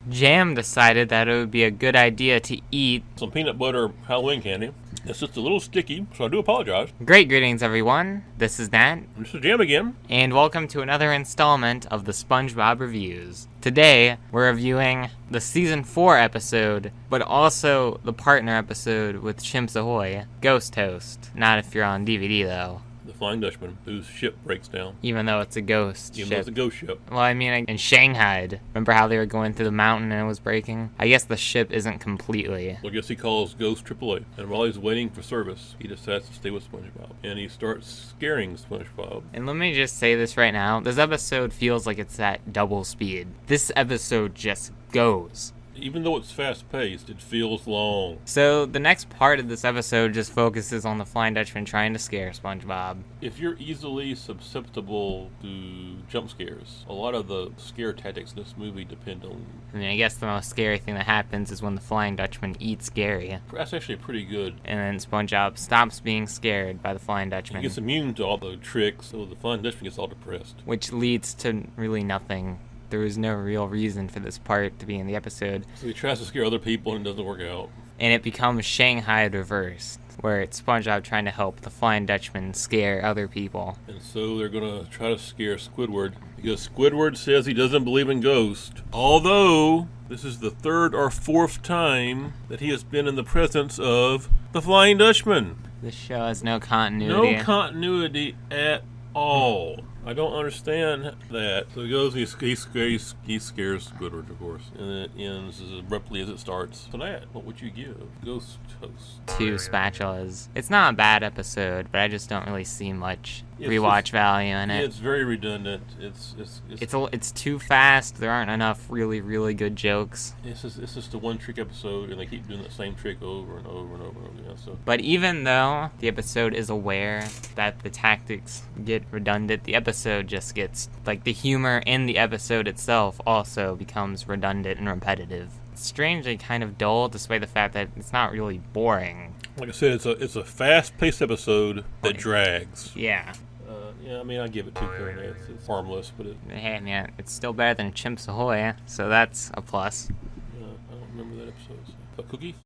Jam decided that it would be a good idea to eat some peanut butter Halloween candy. It's just a little sticky, so I do apologize. Great greetings, everyone. This is Nat. This is Jam again. And welcome to another installment of the SpongeBob Reviews. Today, we're reviewing the Season 4 episode, but also the partner episode with Chimps Ahoy, Ghost Toast. Not if you're on DVD, though. The Flying Dutchman, whose ship breaks down. Even though it's a ghost Even ship. though it's a ghost ship. Well, I mean, in Shanghai, remember how they were going through the mountain and it was breaking? I guess the ship isn't completely. Well, I guess he calls Ghost AAA. And while he's waiting for service, he decides to stay with SpongeBob. And he starts scaring SpongeBob. And let me just say this right now. This episode feels like it's at double speed. This episode just goes. Even though it's fast-paced, it feels long. So the next part of this episode just focuses on the Flying Dutchman trying to scare SpongeBob. If you're easily susceptible to jump scares, a lot of the scare tactics in this movie depend on... I mean, I guess the most scary thing that happens is when the Flying Dutchman eats Gary. That's actually pretty good. And then SpongeBob stops being scared by the Flying Dutchman. He gets immune to all the tricks, so the Flying Dutchman gets all depressed. Which leads to really nothing. There was no real reason for this part to be in the episode. So he tries to scare other people and it doesn't work out. And it becomes Shanghai reversed, where it's SpongeBob trying to help the Flying Dutchman scare other people. And so they're going to try to scare Squidward, because Squidward says he doesn't believe in ghosts. Although, this is the third or fourth time that he has been in the presence of the Flying Dutchman. This show has no continuity. No continuity at all. I don't understand that. So he goes, he scares Squidward, of course, and it ends as abruptly as it starts. So that, what would you give Ghost Toast? 2 spatulas. It's not a bad episode, but I just don't really see much rewatch value in it. It's very redundant. It's too fast. There aren't enough really good jokes. It's just a one-trick episode, and they keep doing the same trick over and over and over and over again. So. But even though the episode is aware that the tactics get redundant, the episode just gets, like, the humor in the episode itself also becomes redundant and repetitive. It's strangely kind of dull, despite the fact that it's not really boring. Like I said, it's a fast-paced episode that drags. Yeah. Yeah, I mean, I give it 2 clarinets. It's harmless, but Hey, man, it's still better than Chimps Ahoy, so that's a plus. I don't remember that episode. So. A cookie?